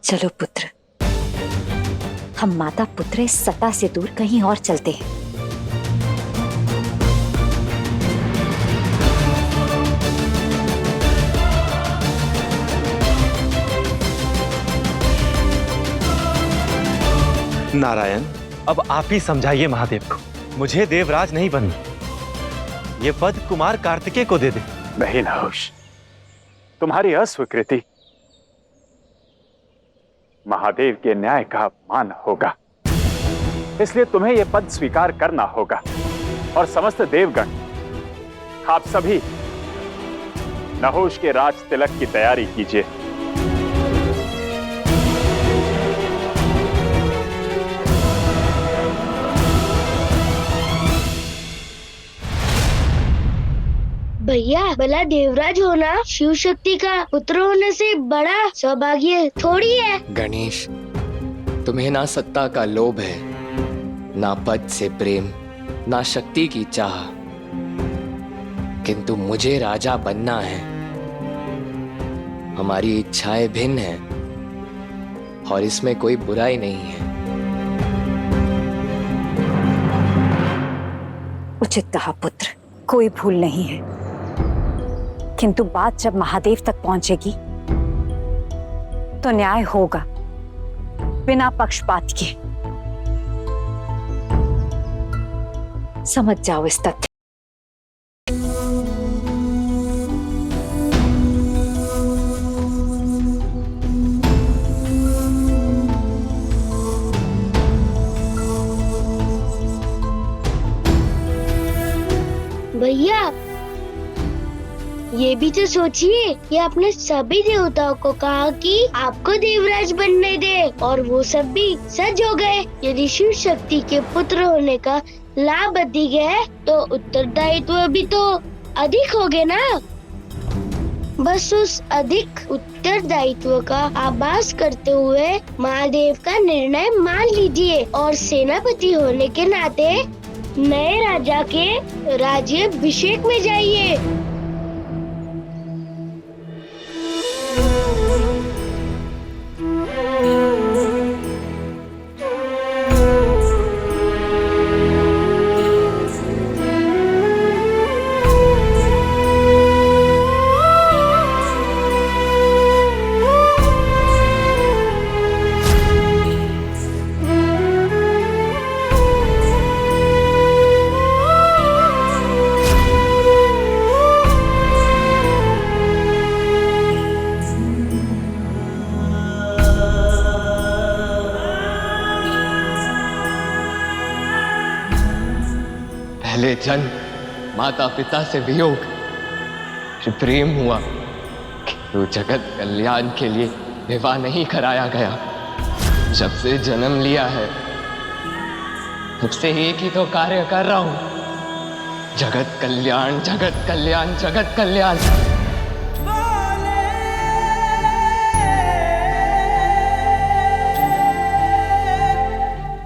चलो पुत्र, हम माता पुत्र इस सत्ता से दूर कहीं और चलते हैं। नारायण, अब आप ही समझाइए महादेव को। मुझे देवराज नहीं बनना, ये पद कुमार कार्तिकेय को दे दे। नहीं नहुष, तुम्हारी अस्वीकृति महादेव के न्याय का अपमान होगा, इसलिए तुम्हें यह पद स्वीकार करना होगा। और समस्त देवगण, आप सभी नहुष के राज तिलक की तैयारी कीजिए। भैया, भला देवराज होना शिव शक्ति का पुत्र होने से बड़ा सौभाग्य थोड़ी है। गणेश, तुम्हें ना सत्ता का लोभ है, ना पद से प्रेम, ना शक्ति की चाह, किंतु मुझे राजा बनना है। हमारी इच्छाएं भिन्न हैं और इसमें कोई बुराई नहीं है। उचित कहा पुत्र, कोई भूल नहीं है, किंतु बात जब महादेव तक पहुंचेगी तो न्याय होगा, बिना पक्षपात के। समझ जाओ इस तथ्य। भैया, ये भी तो सोचिए कि आपने सभी देवताओं को कहा कि आपको देवराज बनने दे, और वो सब भी सच हो गए। यदि शिव शक्ति के पुत्र होने का लाभ अधिक है तो उत्तरदायित्व भी तो अधिक होगे ना। बस उस अधिक उत्तरदायित्व का आभास करते हुए महादेव का निर्णय मान लीजिए और सेनापति होने के नाते नए राजा के राज्याभिषेक में जाइए। पहले जन्म माता पिता से वियोग, फिर प्रेम हुआ, तो जगत कल्याण के लिए विवाह नहीं कराया गया। जब से जन्म लिया है तब से एक ही तो कार्य कर रहा हूं, जगत कल्याण, जगत कल्याण, जगत कल्याण।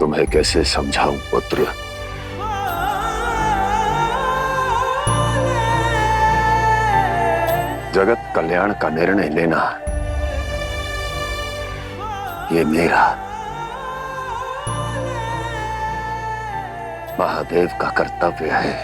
तुम्हें कैसे समझाऊं पुत्र? जगत कल्याण का निर्णय लेना ये मेरा, महादेव का कर्तव्य है।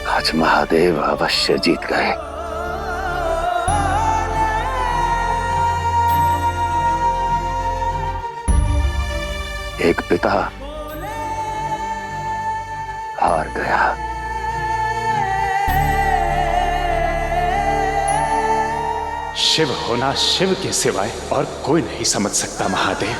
आज महादेव अवश्य जीत गए। एक पिता हार गया। शिव होना शिव के सिवाय और कोई नहीं समझ सकता महादेव।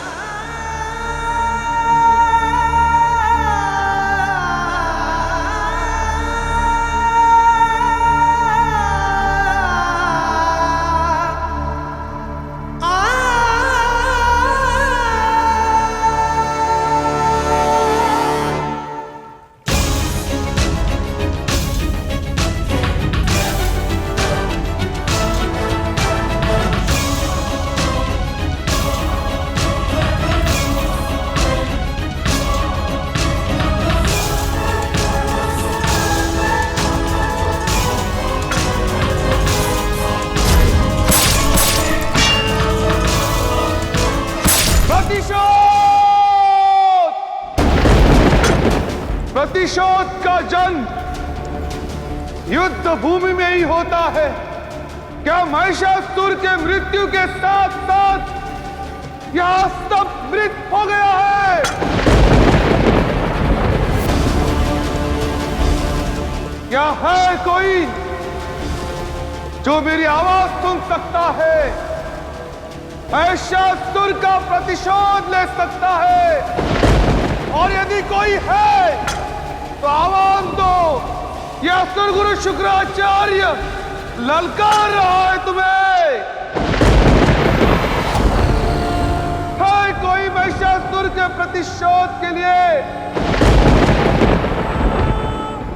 प्रतिशोध का जन्म युद्ध भूमि में ही होता है। क्या महिषासुर के मृत्यु के साथ साथ यह सब मृत हो गया है? क्या है कोई जो मेरी आवाज सुन सकता है? महिषासुर का प्रतिशोध ले सकता है? और यदि कोई है तो आवाज दो। यह असुरगुरु शुक्राचार्य ललकार रहा है तुम्हें। है कोई महिषासुर के प्रतिशोध के लिए?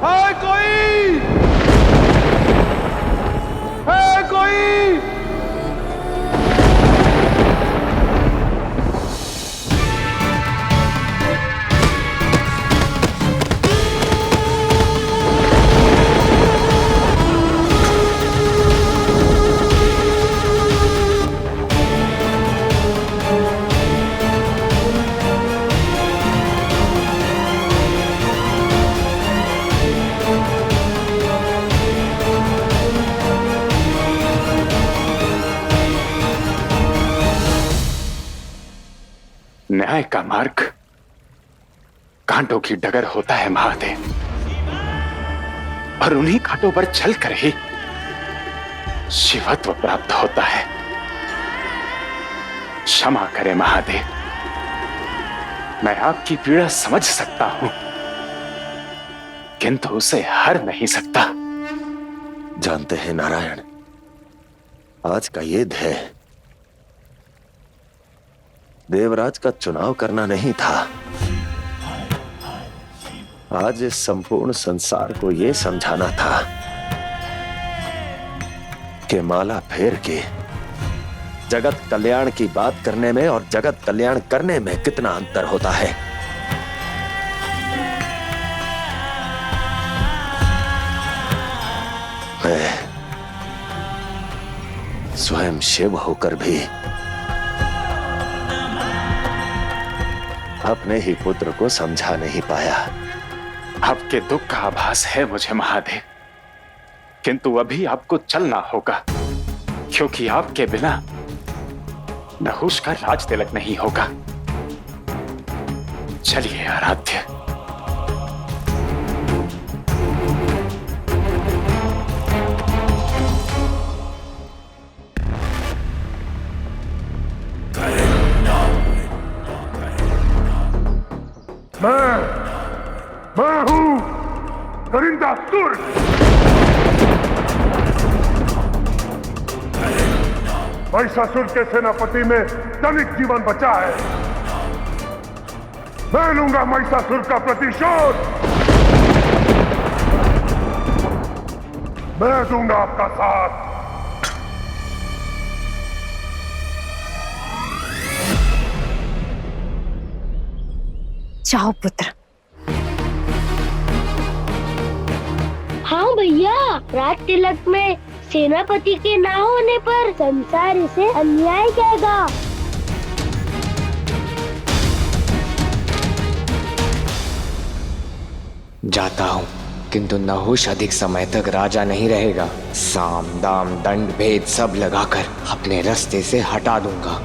है कोई? है कोई? न्याय का मार्ग कांटों की डगर होता है महादेव, और उन्हीं कांटों पर चलकर ही शिवत्व प्राप्त होता है। क्षमा करें महादेव, मैं आपकी पीड़ा समझ सकता हूं, किंतु उसे हर नहीं सकता। जानते हैं नारायण, आज का युद्ध है, देवराज का चुनाव करना नहीं था। आज इस संपूर्ण संसार को यह समझाना था कि माला फेर के जगत कल्याण की बात करने में और जगत कल्याण करने में कितना अंतर होता है। मैं स्वयं शिव होकर भी अपने ही पुत्र को समझा नहीं पाया। आपके दुख का आभास है मुझे महादेव, किंतु अभी आपको चलना होगा, क्योंकि आपके बिना नहुष का राज तिलक नहीं होगा। चलिए आराध्य। मैं हूं करिंदासुर। महिषासुर के सेनापति में तनिक जीवन बचा है। मैं लूंगा महिषासुर का प्रतिशोध। मैं दूंगा आपका साथ। जाओ पुत्र। हाँ भैया, राज तिलक में सेनापति के ना होने पर संसार इसे अन्याय कहेगा। जाता हूँ, किंतु नहुष अधिक समय तक राजा नहीं रहेगा। साम दाम दंड भेद सब लगाकर अपने रास्ते से हटा दूंगा।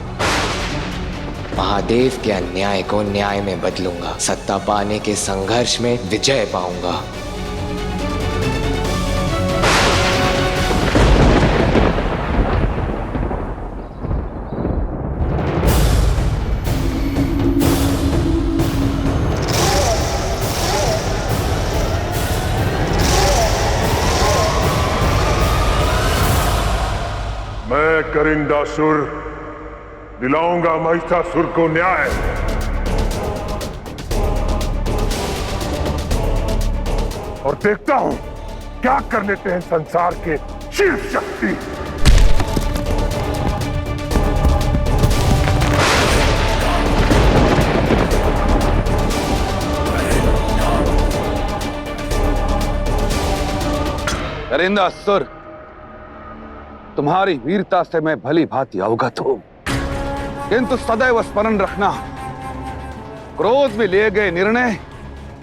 महादेव के अन्याय को न्याय में बदलूंगा। सत्ता पाने के संघर्ष में विजय पाऊंगा। मैं करिंदासुर दिलाऊंगा महिषासुर को न्याय। और देखता हूं क्या कर लेते हैं संसार के शिव शक्ति। करिंदासुर, तुम्हारी वीरता से मैं भली भांति अवगत हूं। किंतु सदैव स्मरण रखना, क्रोध में लिए गए निर्णय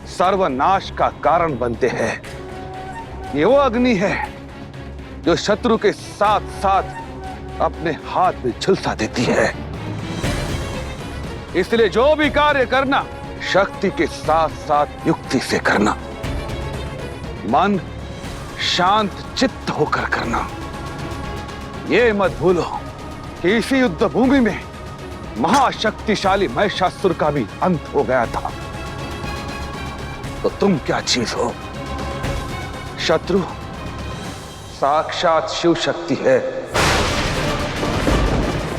सर्वनाश का कारण बनते हैं। ये वो अग्नि है जो शत्रु के साथ साथ अपने हाथ में झुलसा देती है। इसलिए जो भी कार्य करना शक्ति के साथ साथ युक्ति से करना, मन शांत चित्त होकर करना। ये मत भूलो कि इसी युद्ध भूमि में महाशक्तिशाली महिषासुर का भी अंत हो गया था। तो तुम क्या चीज हो? शत्रु साक्षात शिव शक्ति है।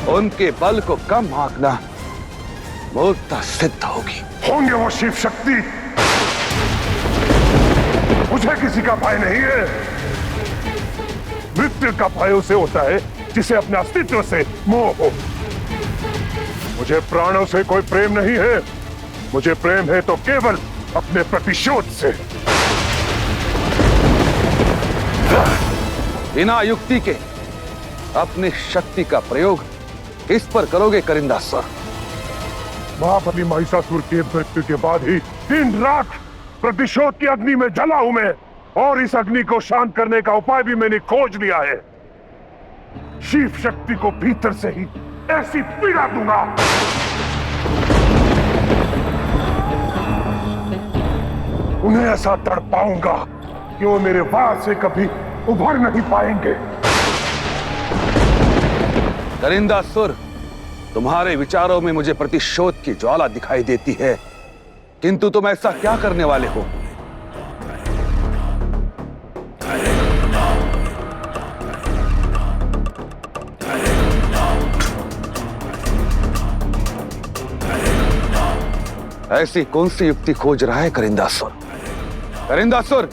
उनके बल को कम आंकना मूर्खता सिद्ध होगी। होंगे वो शिव शक्ति, मुझे किसी का भय नहीं है। मृत्यु का भय उसे होता है जिसे अपने अस्तित्व से मोह हो। मुझे प्राणों से कोई प्रेम नहीं है। मुझे प्रेम है तो केवल अपने प्रतिशोध से। बिना युक्ति के अपनी शक्ति का प्रयोग किस पर करोगे करिंदासुर? महाबली महिषासुर के मृत्यु के बाद ही दिन रात प्रतिशोध की अग्नि में जला हूं मैं, और इस अग्नि को शांत करने का उपाय भी मैंने खोज लिया है। शिव शक्ति को भीतर से ही ऐसी पीड़ा दूंगा, उन्हें ऐसा तड़पाऊंगा कि वो मेरे वार से कभी उभर नहीं पाएंगे। करिंदासुर, तुम्हारे विचारों में मुझे प्रतिशोध की ज्वाला दिखाई देती है, किंतु तुम ऐसा क्या करने वाले हो? ऐसी कौन सी युक्ति खोज रहा है करिंदासुर? करिंदासुर,